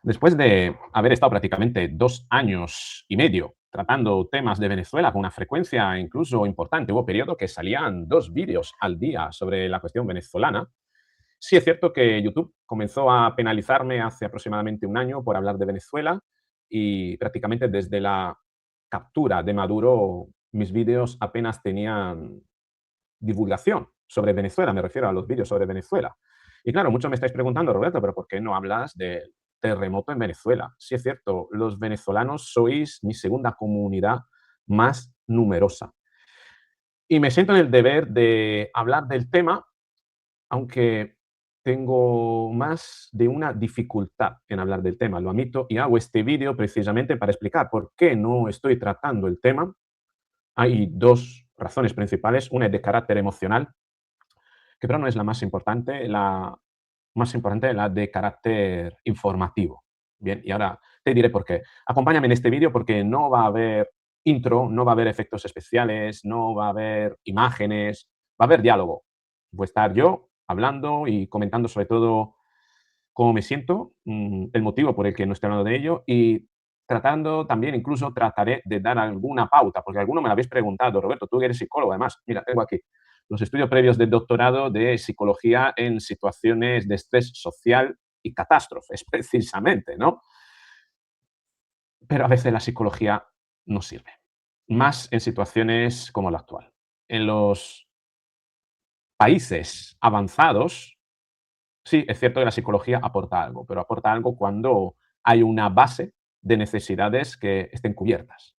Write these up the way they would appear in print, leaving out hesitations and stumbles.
Después de haber estado prácticamente 2 años y medio tratando temas de Venezuela con una frecuencia incluso importante, hubo periodo que salían 2 vídeos al día sobre la cuestión venezolana. Sí es cierto que YouTube comenzó a penalizarme hace aproximadamente un año por hablar de Venezuela y prácticamente desde la captura de Maduro mis vídeos apenas tenían divulgación sobre Venezuela, me refiero a los vídeos sobre Venezuela. Y claro, muchos me estáis preguntando, Roberto, pero ¿por qué no hablas del terremoto en Venezuela? Sí es cierto, los venezolanos sois mi segunda comunidad más numerosa. Y me siento en el deber de hablar del tema, aunque tengo más de una dificultad en hablar del tema, lo admito, y hago este vídeo precisamente para explicar por qué no estoy tratando el tema. Hay dos razones principales. Una es de carácter emocional, que pero no es la más importante. La más importante es la de carácter informativo. Bien, y ahora te diré por qué. Acompáñame en este vídeo porque no va a haber intro, no va a haber efectos especiales, no va a haber imágenes, va a haber diálogo. Voy a estar yo hablando y comentando sobre todo cómo me siento, el motivo por el que no estoy hablando de ello y tratando también, incluso trataré de dar alguna pauta, porque alguno me lo habéis preguntado, Roberto, tú que eres psicólogo además. Mira, tengo aquí los estudios previos de doctorado de psicología en situaciones de estrés social y catástrofes, precisamente, ¿no? Pero a veces la psicología no sirve, más en situaciones como la actual. En los países avanzados, sí, es cierto que la psicología aporta algo, pero aporta algo cuando hay una base de necesidades que estén cubiertas.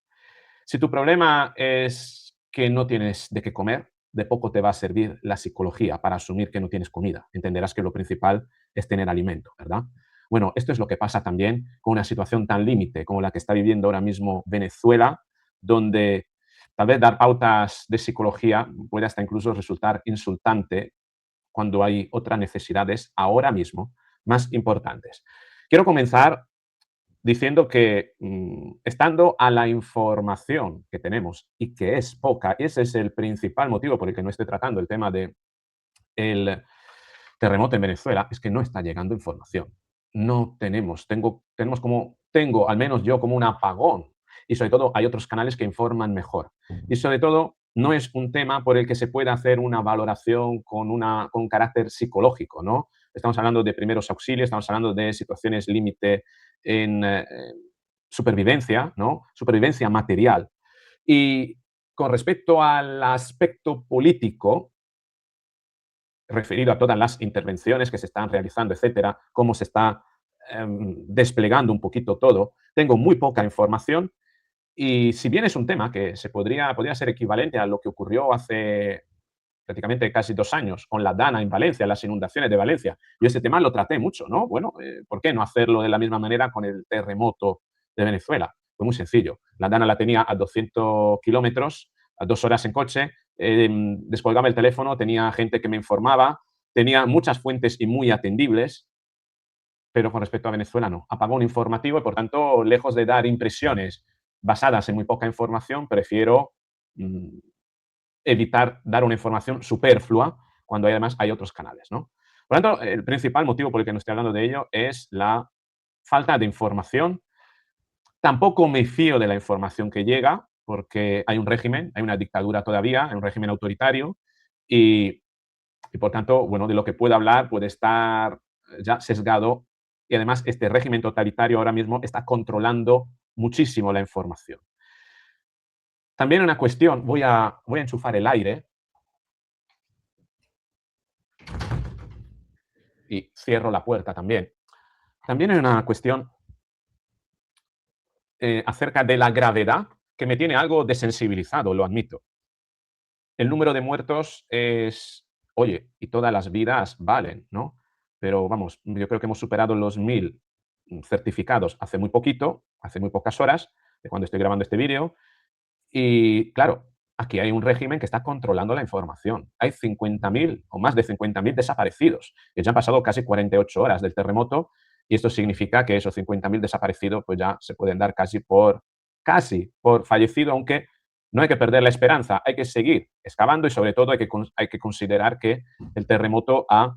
Si tu problema es que no tienes de qué comer, de poco te va a servir la psicología para asumir que no tienes comida. Entenderás que lo principal es tener alimento, ¿verdad? Bueno, esto es lo que pasa también con una situación tan límite como la que está viviendo ahora mismo Venezuela, donde tal vez dar pautas de psicología puede hasta incluso resultar insultante cuando hay otras necesidades ahora mismo más importantes. Quiero comenzar diciendo que estando a la información que tenemos y que es poca, ese es el principal motivo por el que no estoy tratando el tema del terremoto en Venezuela, es que no está llegando información. No tenemos, tengo al menos yo como un apagón y sobre todo hay otros canales que informan mejor. Y sobre todo no es un tema por el que se pueda hacer una valoración con carácter psicológico, ¿no? Estamos hablando de primeros auxilios, estamos hablando de situaciones límite en supervivencia, ¿no? Supervivencia material. Y con respecto al aspecto político, referido a todas las intervenciones que se están realizando, etcétera, cómo se está desplegando un poquito todo, tengo muy poca información y si bien es un tema que podría ser equivalente a lo que ocurrió hace prácticamente casi 2 años con la Dana en Valencia, las inundaciones de Valencia. Yo ese tema lo traté mucho, ¿no? Bueno, ¿por qué no hacerlo de la misma manera con el terremoto de Venezuela? Fue muy sencillo. La Dana la tenía a 200 kilómetros, a 2 horas en coche, descolgaba el teléfono, tenía gente que me informaba, tenía muchas fuentes y muy atendibles, pero con respecto a Venezuela no. Apagón informativo y, por tanto, lejos de dar impresiones basadas en muy poca información, prefiero mm, evitar dar una información superflua cuando además hay otros canales, ¿no? Por lo tanto, el principal motivo por el que no estoy hablando de ello es la falta de información. Tampoco me fío de la información que llega, porque hay un régimen, hay una dictadura todavía, hay un régimen autoritario y, y por tanto, bueno, de lo que puedo hablar puede estar ya sesgado y además este régimen totalitario ahora mismo está controlando muchísimo la información. También una cuestión, voy a enchufar el aire y cierro la puerta también. También hay una cuestión acerca de la gravedad que me tiene algo desensibilizado, lo admito. El número de muertos es, oye, y todas las vidas valen, ¿no? Pero vamos, yo creo que hemos superado los 1000 certificados hace muy poquito, hace muy pocas horas, de cuando estoy grabando este vídeo. Y claro, aquí hay un régimen que está controlando la información. Hay 50.000 o más de 50.000 desaparecidos. Y ya han pasado casi 48 horas del terremoto y esto significa que esos 50.000 desaparecidos pues ya se pueden dar casi por fallecido, aunque no hay que perder la esperanza, hay que seguir excavando y sobre todo hay que considerar que el terremoto ha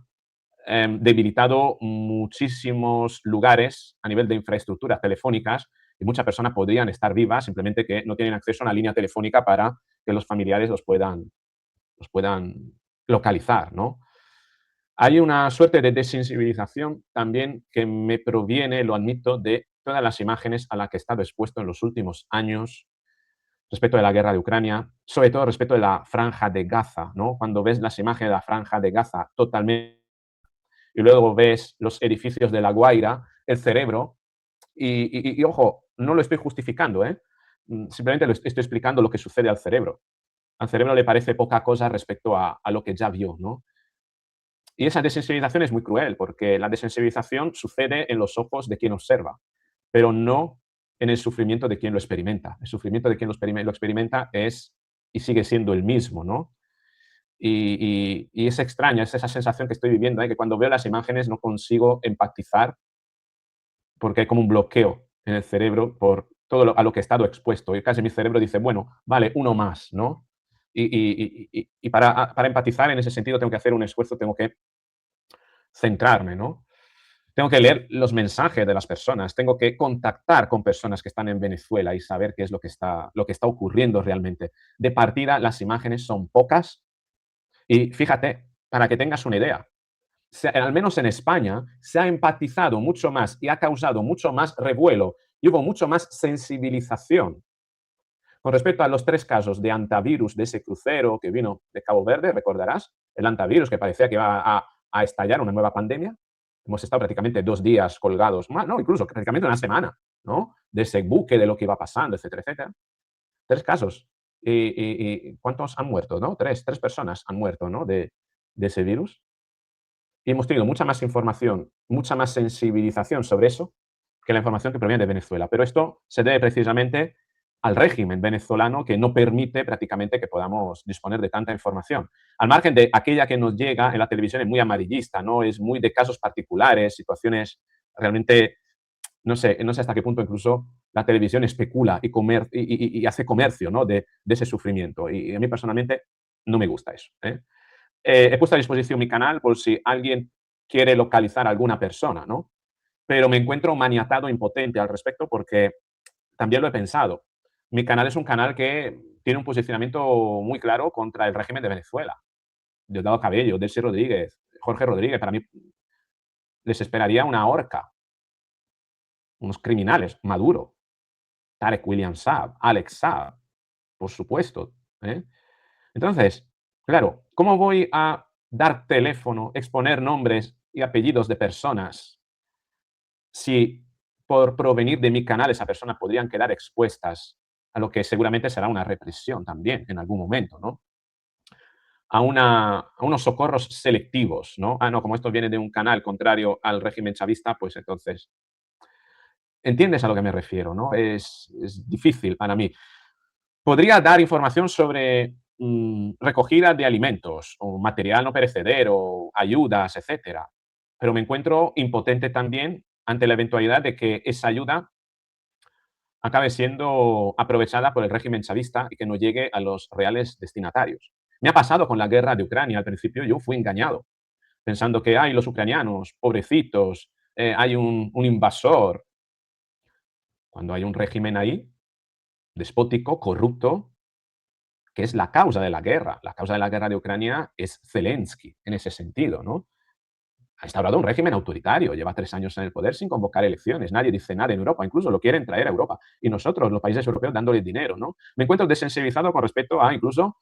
debilitado muchísimos lugares a nivel de infraestructuras telefónicas y muchas personas podrían estar vivas, simplemente que no tienen acceso a una línea telefónica para que los familiares los puedan localizar, ¿no? Hay una suerte de desensibilización también que me proviene, lo admito, de todas las imágenes a las que he estado expuesto en los últimos años respecto de la guerra de Ucrania, sobre todo respecto de la franja de Gaza, ¿no? Cuando ves las imágenes de la franja de Gaza totalmente y luego ves los edificios de La Guaira, el cerebro, y ojo, no lo estoy justificando, ¿eh? Simplemente estoy explicando lo que sucede al cerebro. Al cerebro le parece poca cosa respecto a lo que ya vio, ¿no? Y esa desensibilización es muy cruel, porque la desensibilización sucede en los ojos de quien observa, pero no en el sufrimiento de quien lo experimenta. El sufrimiento de quien lo experimenta es y sigue siendo el mismo, ¿no? Y es extraña, es esa sensación que estoy viviendo, ¿eh? Que cuando veo las imágenes no consigo empatizar porque hay como un bloqueo en el cerebro por todo a lo que he estado expuesto. Y casi mi cerebro dice, bueno, vale, uno más, ¿no? Y para empatizar en ese sentido tengo que hacer un esfuerzo, tengo que centrarme, ¿no? Tengo que leer los mensajes de las personas, tengo que contactar con personas que están en Venezuela y saber qué es lo que está ocurriendo realmente. De partida, las imágenes son pocas y fíjate, para que tengas una idea, al menos en España, se ha empatizado mucho más y ha causado mucho más revuelo y hubo mucho más sensibilización con respecto a los 3 casos de antivirus de ese crucero que vino de Cabo Verde, recordarás, el antivirus que parecía que iba a estallar una nueva pandemia. Hemos estado prácticamente 2 días colgados, no, incluso prácticamente una semana, ¿no? De ese buque, de lo que iba pasando, etcétera, etcétera. 3 casos. ¿Y cuántos han muerto, no? Tres personas han muerto, ¿no? De ese virus. Y hemos tenido mucha más información, mucha más sensibilización sobre eso que la información que proviene de Venezuela. Pero esto se debe precisamente al régimen venezolano que no permite prácticamente que podamos disponer de tanta información. Al margen de aquella que nos llega en la televisión es muy amarillista, ¿no? Es muy de casos particulares, situaciones realmente, no sé hasta qué punto incluso la televisión especula y hace comercio, ¿no? de ese sufrimiento. Y a mí personalmente no me gusta eso, ¿eh? He puesto a disposición mi canal por si alguien quiere localizar a alguna persona, ¿no? Pero me encuentro maniatado, impotente al respecto porque también lo he pensado. Mi canal es un canal que tiene un posicionamiento muy claro contra el régimen de Venezuela. Diosdado Cabello, Delcy Rodríguez, Jorge Rodríguez, para mí les esperaría una horca, unos criminales, Maduro, Tarek William Saab, Alex Saab, por supuesto, ¿eh? Entonces, claro, ¿cómo voy a dar teléfono, exponer nombres y apellidos de personas si por provenir de mi canal esas personas podrían quedar expuestas a lo que seguramente será una represión también en algún momento, ¿no? A unos socorros selectivos, ¿no? No, como esto viene de un canal contrario al régimen chavista, pues entonces, ¿entiendes a lo que me refiero, no? Es difícil para mí. Podría dar información sobre recogida de alimentos o material no perecedero, ayudas, etcétera. Pero me encuentro impotente también ante la eventualidad de que esa ayuda acabe siendo aprovechada por el régimen chavista y que no llegue a los reales destinatarios. Me ha pasado con la guerra de Ucrania. Al principio yo fui engañado, pensando que hay los ucranianos, pobrecitos, hay un invasor. Cuando hay un régimen ahí, despótico, corrupto, que es la causa de la guerra. La causa de la guerra de Ucrania es Zelensky, en ese sentido, ¿no? Ha instaurado un régimen autoritario, lleva 3 años en el poder sin convocar elecciones, nadie dice nada en Europa, incluso lo quieren traer a Europa. Y nosotros, los países europeos, dándole dinero, ¿no? Me encuentro desensibilizado con respecto a incluso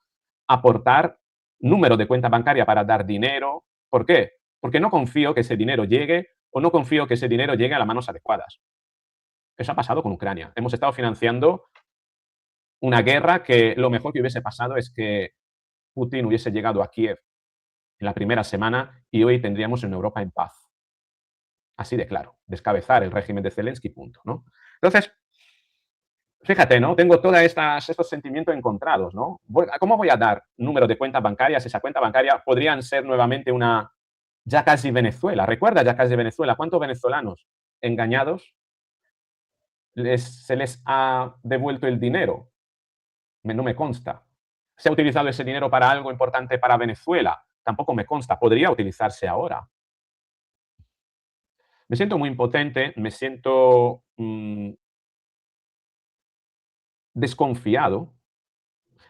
aportar número de cuenta bancaria para dar dinero. ¿Por qué? Porque no confío que ese dinero llegue o no confío que ese dinero llegue a las manos adecuadas. Eso ha pasado con Ucrania. Hemos estado financiando una guerra que lo mejor que hubiese pasado es que Putin hubiese llegado a Kiev en la primera semana y hoy tendríamos una Europa en paz. Así de claro, descabezar el régimen de Zelensky, punto, ¿no? Entonces, fíjate, ¿no? Tengo todos estos sentimientos encontrados, ¿no? ¿Cómo voy a dar número de cuentas bancarias? Esa cuenta bancaria podrían ser nuevamente una ya casi Venezuela. ¿Recuerda ya casi Venezuela? ¿Cuántos venezolanos engañados se les ha devuelto el dinero? No me consta. ¿Se ha utilizado ese dinero para algo importante para Venezuela? Tampoco me consta. Podría utilizarse ahora. Me siento muy impotente, me siento desconfiado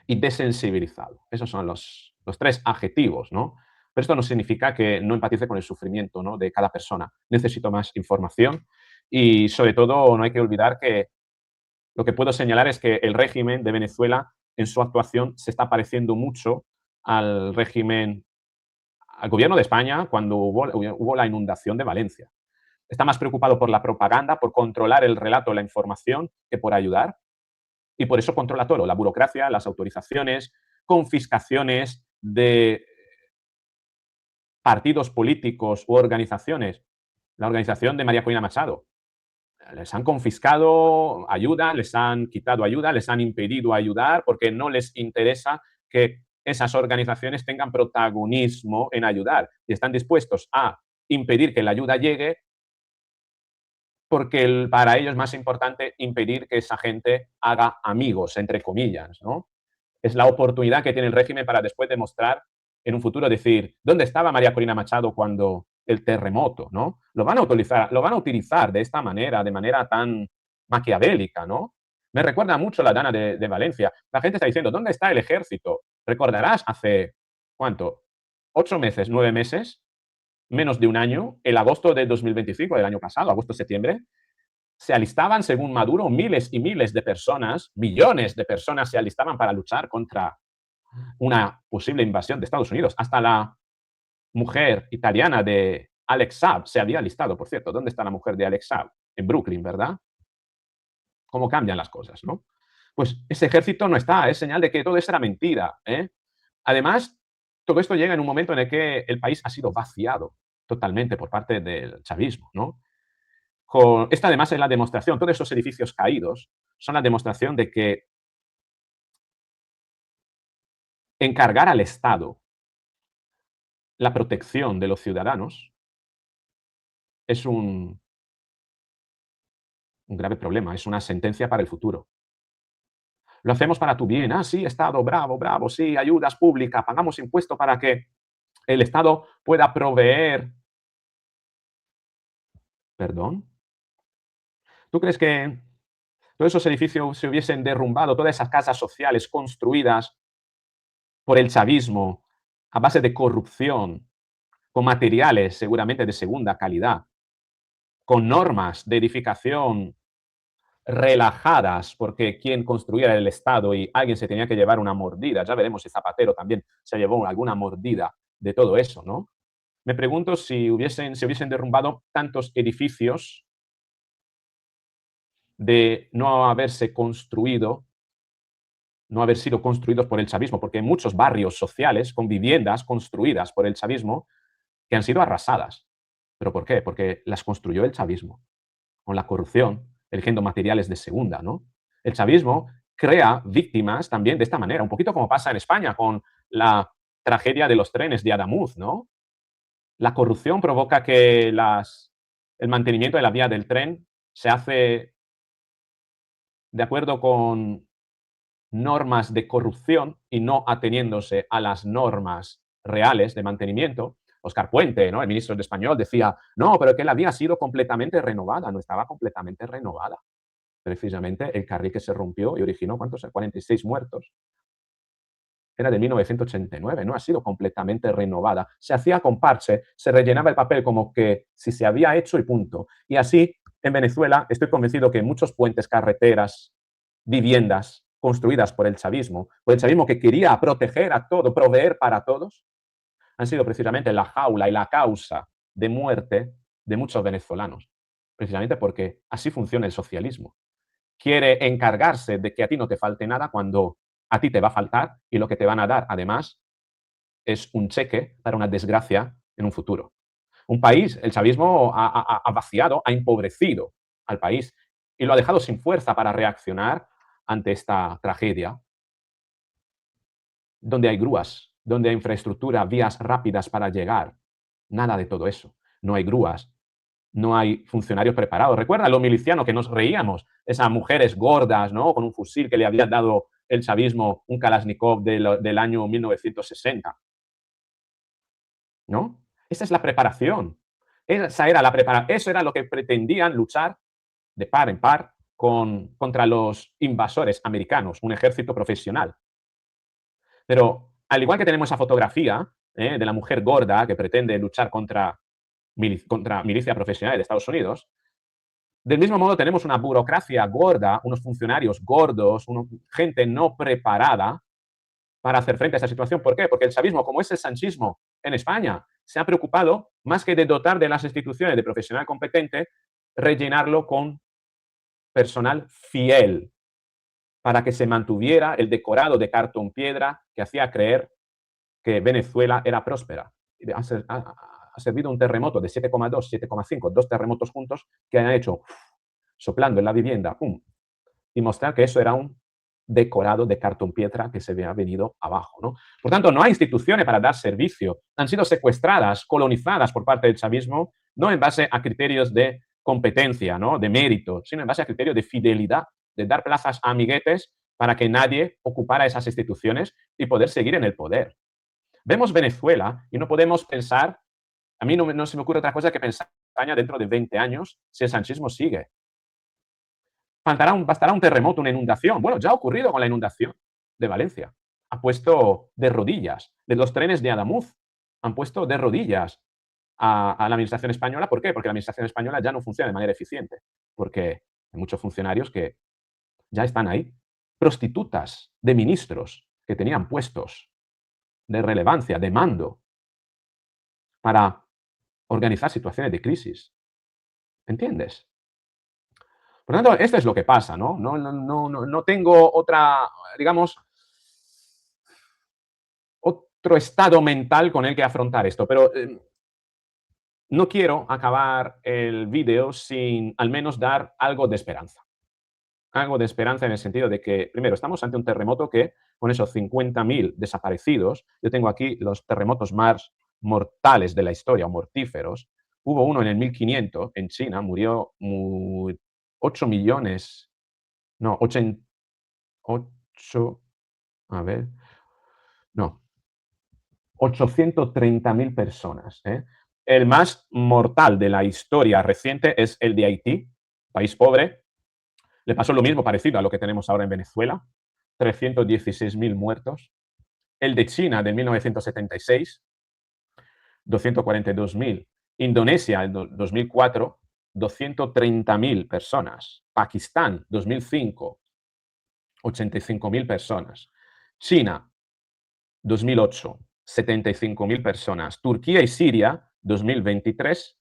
y desensibilizado. Esos son los tres adjetivos, ¿no? Pero esto no significa que no empatice con el sufrimiento, ¿no?, de cada persona. Necesito más información y, sobre todo, no hay que olvidar que lo que puedo señalar es que el régimen de Venezuela, en su actuación, se está pareciendo mucho al régimen, al gobierno de España cuando hubo la inundación de Valencia. Está más preocupado por la propaganda, por controlar el relato, la información, que por ayudar. Y por eso controla todo, la burocracia, las autorizaciones, confiscaciones de partidos políticos u organizaciones. La organización de María Corina Machado. Les han confiscado ayuda, les han quitado ayuda, les han impedido ayudar porque no les interesa que esas organizaciones tengan protagonismo en ayudar y están dispuestos a impedir que la ayuda llegue porque para ellos es más importante impedir que esa gente haga amigos, entre comillas, ¿no? Es la oportunidad que tiene el régimen para después demostrar en un futuro, decir, ¿dónde estaba María Corina Machado cuando el terremoto, ¿no? Lo van a utilizar de esta manera, de manera tan maquiavélica, ¿no? Me recuerda mucho la Dana de Valencia. La gente está diciendo, ¿dónde está el ejército? Recordarás hace, ¿cuánto? 8 meses, 9 meses, menos de un año, el agosto de 2025, del año pasado, agosto-septiembre, se alistaban, según Maduro, miles y miles de personas, millones de personas se alistaban para luchar contra una posible invasión de Estados Unidos. Hasta la mujer italiana de Alex Saab se había alistado, por cierto. ¿Dónde está la mujer de Alex Saab? En Brooklyn, ¿verdad? ¿Cómo cambian las cosas, no? Pues ese ejército no está, es señal de que todo eso era mentira, ¿eh? Además, todo esto llega en un momento en el que el país ha sido vaciado totalmente por parte del chavismo, ¿no? Esta además es la demostración, todos esos edificios caídos son la demostración de que encargar al Estado la protección de los ciudadanos es un grave problema, es una sentencia para el futuro. Lo hacemos para tu bien. Ah, sí, Estado, bravo, bravo, sí, ayudas públicas, pagamos impuestos para que el Estado pueda proveer. ¿Perdón? ¿Tú crees que todos esos edificios se hubiesen derrumbado, todas esas casas sociales construidas por el chavismo a base de corrupción, con materiales seguramente de segunda calidad, con normas de edificación relajadas, porque quien construía el Estado y alguien se tenía que llevar una mordida, ya veremos si Zapatero también se llevó alguna mordida de todo eso, ¿no? Me pregunto si se hubiesen derrumbado tantos edificios de no haberse construido, no haber sido construidos por el chavismo, porque hay muchos barrios sociales con viviendas construidas por el chavismo que han sido arrasadas. ¿Pero por qué? Porque las construyó el chavismo, con la corrupción, eligiendo materiales de segunda, ¿no? El chavismo crea víctimas también de esta manera, un poquito como pasa en España con la tragedia de los trenes de Adamuz, ¿no? La corrupción provoca que el mantenimiento de la vía del tren se hace de acuerdo con normas de corrupción y no ateniéndose a las normas reales de mantenimiento. Oscar Puente, ¿no?, el ministro de Español, decía, no, pero que la vía ha sido completamente renovada. No estaba completamente renovada. Precisamente el carril que se rompió y originó, ¿cuántos? 46 muertos. Era de 1989, no ha sido completamente renovada. Se hacía con parche, se rellenaba el papel como que si se había hecho y punto. Y así, en Venezuela, estoy convencido que muchos puentes, carreteras, viviendas construidas por el chavismo que quería proteger a todo, proveer para todos, han sido precisamente la jaula y la causa de muerte de muchos venezolanos. Precisamente porque así funciona el socialismo. Quiere encargarse de que a ti no te falte nada cuando a ti te va a faltar y lo que te van a dar, además, es un cheque para una desgracia en un futuro. Un país, el chavismo ha vaciado, ha empobrecido al país y lo ha dejado sin fuerza para reaccionar ante esta tragedia, donde hay grúas, donde hay infraestructura, vías rápidas para llegar. Nada de todo eso. No hay grúas, no hay funcionarios preparados. Recuerda lo miliciano que nos reíamos, esas mujeres gordas, ¿no?, con un fusil que le había dado el chavismo, un Kalashnikov del año 1960, ¿no? Esa es la preparación Esa era la preparación, eso era lo que pretendían luchar de par en par contra los invasores americanos, un ejército profesional. Pero al igual que tenemos esa fotografía de la mujer gorda que pretende luchar contra milicia profesional de Estados Unidos, del mismo modo tenemos una burocracia gorda, unos funcionarios gordos, gente no preparada para hacer frente a esa situación. ¿Por qué? Porque el chavismo, como es el sanchismo en España, se ha preocupado, más que de dotar de las instituciones de profesional competente, rellenarlo con personal fiel para que se mantuviera el decorado de cartón piedra que hacía creer que Venezuela era próspera. Ha servido un terremoto de 7,2, 7,5, dos terremotos juntos que han hecho soplando en la vivienda, ¡pum! Y mostrar que eso era un decorado de cartón piedra que se había venido abajo, ¿no? Por tanto, no hay instituciones para dar servicio. Han sido secuestradas, colonizadas por parte del chavismo, no en base a criterios de competencia, ¿no? De mérito, sino en base a criterios de fidelidad, de dar plazas a amiguetes para que nadie ocupara esas instituciones y poder seguir en el poder. Vemos Venezuela y no podemos pensar, a mí no se me ocurre otra cosa que pensar España dentro de 20 años si el sanchismo sigue. Bastará un terremoto, una inundación. Bueno, ya ha ocurrido con la inundación de Valencia. Ha puesto de rodillas, de los trenes de Adamuz, han puesto de rodillas a la administración española. ¿Por qué? Porque la administración española ya no funciona de manera eficiente. Porque hay muchos funcionarios que ya están ahí. Prostitutas de ministros que tenían puestos de relevancia, de mando, para organizar situaciones de crisis. ¿Entiendes? Por lo tanto, esto es lo que pasa, ¿no? No tengo otra, digamos, otro estado mental con el que afrontar esto, pero no quiero acabar el vídeo sin al menos dar algo de esperanza. Algo de esperanza en el sentido de que, primero, estamos ante un terremoto que, con esos 50.000 desaparecidos, yo tengo aquí los terremotos más mortales de la historia, o mortíferos. Hubo uno en el 1500 en China, murió 8 millones, no, 8, a ver, no, 830.000 personas. El más mortal de la historia reciente es el de Haití, país pobre. Le pasó lo mismo parecido a lo que tenemos ahora en Venezuela, 316.000 muertos. El de China de 1976, 242.000. Indonesia en 2004, 230.000 personas. Pakistán, 2005, 85.000 personas. China, 2008, 75.000 personas. Turquía y Siria, 2023,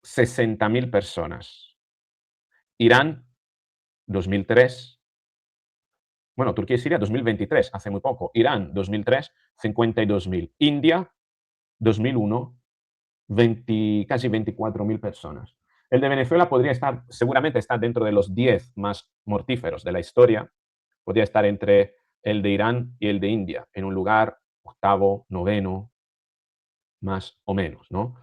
60.000 personas. Irán, 2003. Bueno, Turquía y Siria, 2023, hace muy poco. Irán, 2003, 52.000. India, 2001, casi 24.000 personas. El de Venezuela podría estar, seguramente está dentro de los 10 más mortíferos de la historia. Podría estar entre el de Irán y el de India, en un lugar octavo, noveno, más o menos, ¿no?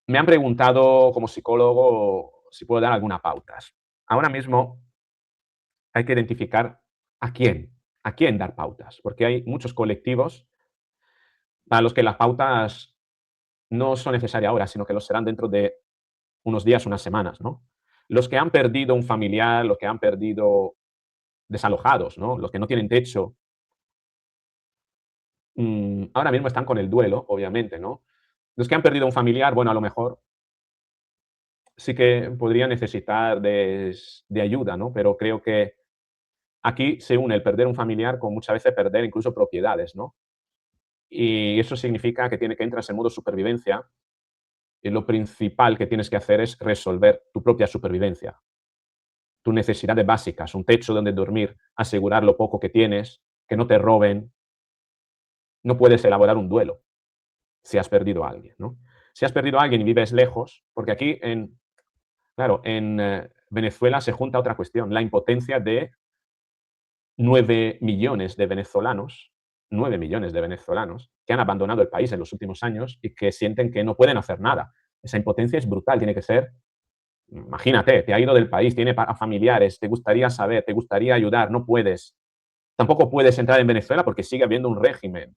Me han preguntado como psicólogo si puedo dar algunas pautas. Ahora mismo hay que identificar a quién dar pautas, porque hay muchos colectivos para los que las pautas no son necesarias ahora, sino que lo serán dentro de unos días, unas semanas, ¿no? Los que han perdido un familiar, los que han perdido desalojados, ¿no? Los que no tienen techo, ahora mismo están con el duelo, obviamente, ¿no? Los que han perdido un familiar, bueno, a lo mejor sí que podrían necesitar de ayuda, ¿no? Pero creo que aquí se une el perder un familiar con muchas veces perder incluso propiedades, ¿no? Y eso significa que entras en modo supervivencia y lo principal que tienes que hacer es resolver tu propia supervivencia, tus necesidades básicas, un techo donde dormir, asegurar lo poco que tienes, que no te roben. No puedes elaborar un duelo si has perdido a alguien, ¿no? Si has perdido a alguien y vives lejos, porque aquí claro, en Venezuela se junta otra cuestión, la impotencia de 9 millones de venezolanos, 9 millones de venezolanos que han abandonado el país en los últimos años y que sienten que no pueden hacer nada. Esa impotencia es brutal, tiene que ser, imagínate, te ha ido del país, tiene familiares, te gustaría saber, te gustaría ayudar, no puedes. Tampoco puedes entrar en Venezuela porque sigue habiendo un régimen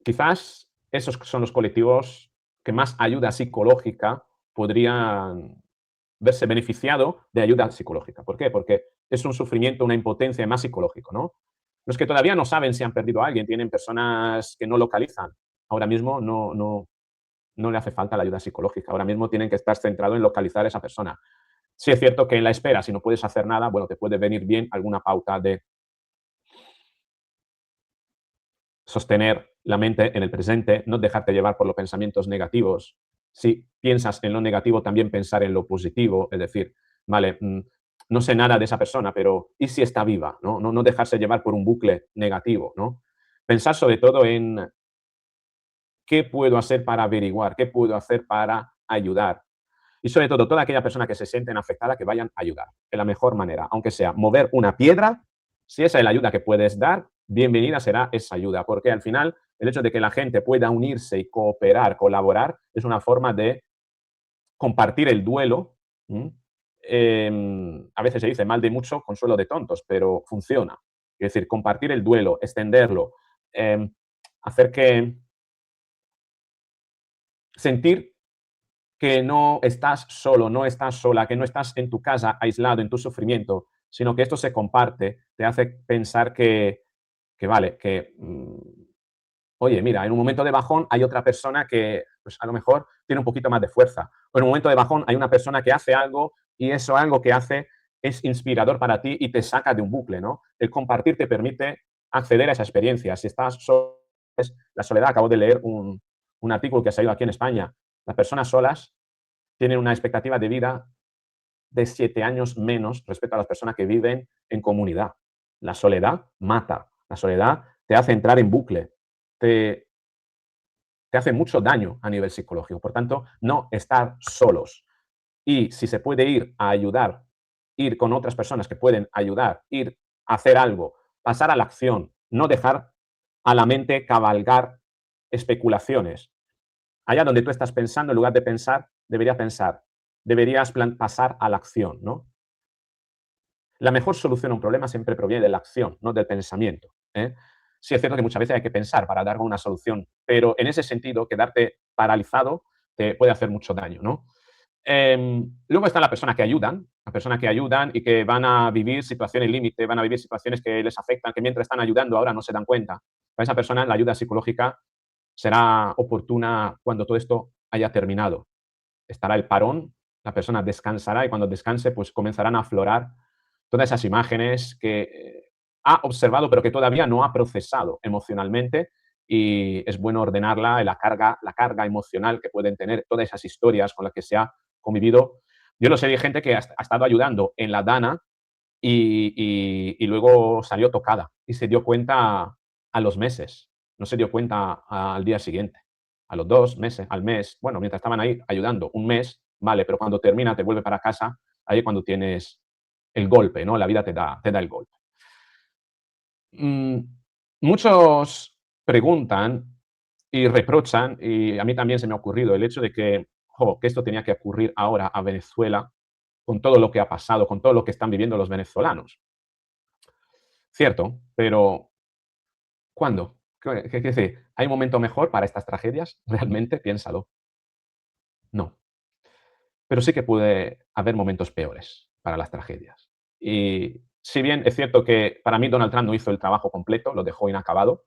Quizás esos son los colectivos que más ayuda psicológica podrían verse beneficiado de ayuda psicológica. ¿Por qué? Porque es un sufrimiento, una impotencia más psicológico, ¿no? Los que todavía no saben si han perdido a alguien, tienen personas que no localizan. Ahora mismo no le hace falta la ayuda psicológica. Ahora mismo tienen que estar centrados en localizar a esa persona. Sí es cierto que en la espera, si no puedes hacer nada, bueno, te puede venir bien alguna pauta de sostener la mente en el presente, no dejarte llevar por los pensamientos negativos. Si piensas en lo negativo, también pensar en lo positivo, es decir, vale, no sé nada de esa persona, pero ¿y si está viva? No dejarse llevar por un bucle negativo, ¿no? Pensar sobre todo en qué puedo hacer para averiguar, qué puedo hacer para ayudar. Y sobre todo, toda aquella persona que se sienten afectada, que vayan a ayudar de la mejor manera, aunque sea mover una piedra, si esa es la ayuda que puedes dar, bienvenida será esa ayuda, porque al final el hecho de que la gente pueda unirse y cooperar, colaborar, es una forma de compartir el duelo. ¿M? A veces se dice mal de mucho, consuelo de tontos, pero funciona. Es decir, compartir el duelo, extenderlo, eh, hacer que sentir que no estás solo, no estás sola, que no estás en tu casa aislado en tu sufrimiento, sino que esto se comparte, te hace pensar que vale, que, oye, mira, en un momento de bajón hay otra persona que pues, a lo mejor tiene un poquito más de fuerza. O en un momento de bajón hay una persona que hace algo y eso algo que hace es inspirador para ti y te saca de un bucle, ¿no? El compartir te permite acceder a esa experiencia. Si estás solo, es la soledad, acabo de leer un artículo que ha salido aquí en España. Las personas solas tienen una expectativa de vida de 7 años menos respecto a las personas que viven en comunidad. La soledad mata, la soledad te hace entrar en bucle, te, te hace mucho daño a nivel psicológico. Por tanto, no estar solos. Y si se puede ir a ayudar, ir con otras personas que pueden ayudar, ir a hacer algo, pasar a la acción, no dejar a la mente cabalgar especulaciones. Allá donde tú estás pensando, en lugar de pensar, deberías pensar, deberías pasar a la acción, ¿no? La mejor solución a un problema siempre proviene de la acción, no del pensamiento, ¿eh? Sí es cierto que muchas veces hay que pensar para dar una solución, pero en ese sentido, quedarte paralizado te puede hacer mucho daño, ¿no? Luego están las personas que ayudan y que van a vivir situaciones límite, van a vivir situaciones que les afectan, que mientras están ayudando ahora no se dan cuenta. Para esa persona la ayuda psicológica será oportuna cuando todo esto haya terminado. Estará el parón, la persona descansará y cuando descanse, pues comenzarán a aflorar todas esas imágenes que ha observado, pero que todavía no ha procesado emocionalmente. Y es bueno ordenarla, la carga emocional que pueden tener todas esas historias con las que se ha convivido. Yo lo sé de gente que ha estado ayudando en la Dana y luego salió tocada y se dio cuenta a los meses, no se dio cuenta al día siguiente, a los 2 meses, al mes, bueno, mientras estaban ahí ayudando, un mes, vale, pero cuando termina, te vuelve para casa, ahí es cuando tienes el golpe, ¿no? La vida te da el golpe. Mm, Muchos preguntan y reprochan, y a mí también se me ha ocurrido el hecho de que, jo, que esto tenía que ocurrir ahora a Venezuela con todo lo que ha pasado, con todo lo que están viviendo los venezolanos. Cierto, pero ¿cuándo? ¿Qué decir? ¿Hay un momento mejor para estas tragedias? Realmente, piénsalo. No. Pero sí que puede haber momentos peores para las tragedias. Y si bien es cierto que para mí Donald Trump no hizo el trabajo completo, lo dejó inacabado,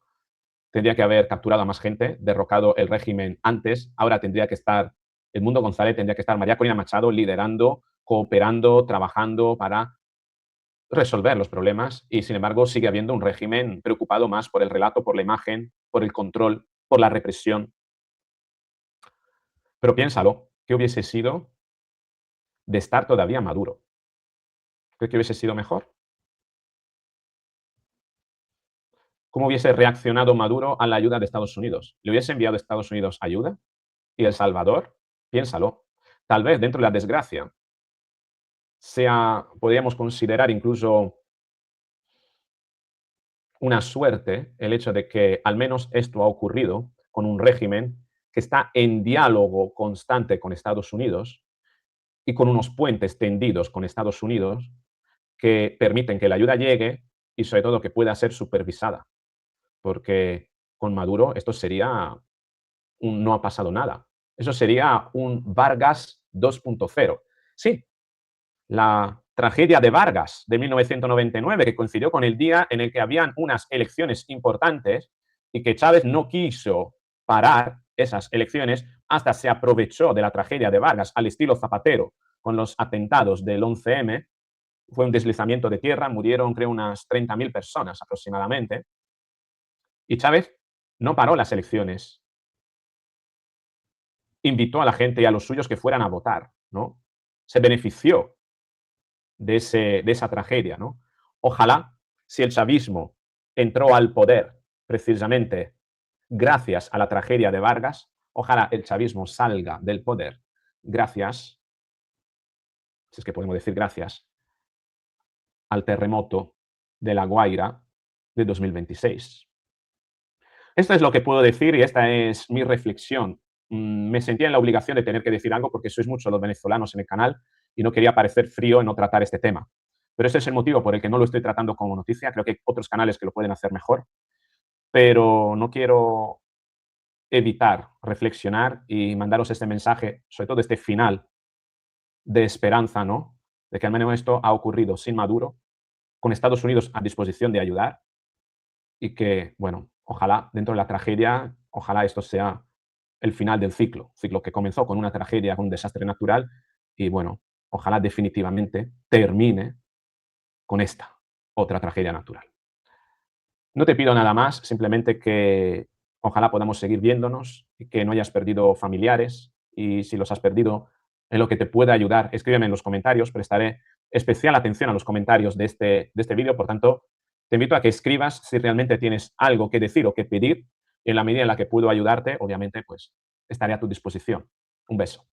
tendría que haber capturado a más gente, derrocado el régimen antes, ahora tendría que estar Edmundo González, tendría que estar María Corina Machado liderando, cooperando, trabajando para resolver los problemas y, sin embargo, sigue habiendo un régimen preocupado más por el relato, por la imagen, por el control, por la represión. Pero piénsalo, ¿qué hubiese sido de estar todavía Maduro? ¿Cree que hubiese sido mejor? ¿Cómo hubiese reaccionado Maduro a la ayuda de Estados Unidos? ¿Le hubiese enviado a Estados Unidos ayuda? ¿Y El Salvador? Piénsalo. Tal vez dentro de la desgracia podríamos considerar incluso una suerte el hecho de que al menos esto ha ocurrido con un régimen que está en diálogo constante con Estados Unidos y con unos puentes tendidos con Estados Unidos que permiten que la ayuda llegue y sobre todo que pueda ser supervisada. Porque con Maduro esto sería un no ha pasado nada. Eso sería un Vargas 2.0. Sí, la tragedia de Vargas de 1999, que coincidió con el día en el que habían unas elecciones importantes y que Chávez no quiso parar esas elecciones hasta se aprovechó de la tragedia de Vargas al estilo Zapatero con los atentados del 11M. Fue un deslizamiento de tierra, murieron creo unas 30.000 personas aproximadamente. Y Chávez no paró las elecciones, invitó a la gente y a los suyos que fueran a votar, ¿no? Se benefició de esa tragedia, ¿no? Ojalá, si el chavismo entró al poder precisamente gracias a la tragedia de Vargas, ojalá el chavismo salga del poder gracias, si es que podemos decir gracias, al terremoto de La Guaira de 2026. Esto es lo que puedo decir y esta es mi reflexión. Me sentía en la obligación de tener que decir algo porque sois muchos los venezolanos en el canal y no quería parecer frío en no tratar este tema. Pero ese es el motivo por el que no lo estoy tratando como noticia. Creo que hay otros canales que lo pueden hacer mejor, pero no quiero evitar reflexionar y mandaros este mensaje, sobre todo este final de esperanza, ¿no? De que al menos esto ha ocurrido sin Maduro, con Estados Unidos a disposición de ayudar y que, bueno, ojalá dentro de la tragedia, ojalá esto sea el final del ciclo que comenzó con una tragedia, con un desastre natural y, bueno, ojalá definitivamente termine con esta otra tragedia natural. No te pido nada más, simplemente que ojalá podamos seguir viéndonos y que no hayas perdido familiares y si los has perdido, en lo que te pueda ayudar, escríbeme en los comentarios, prestaré especial atención a los comentarios de este vídeo, por tanto, te invito a que escribas si realmente tienes algo que decir o que pedir, y en la medida en la que puedo ayudarte, obviamente, pues estaré a tu disposición. Un beso.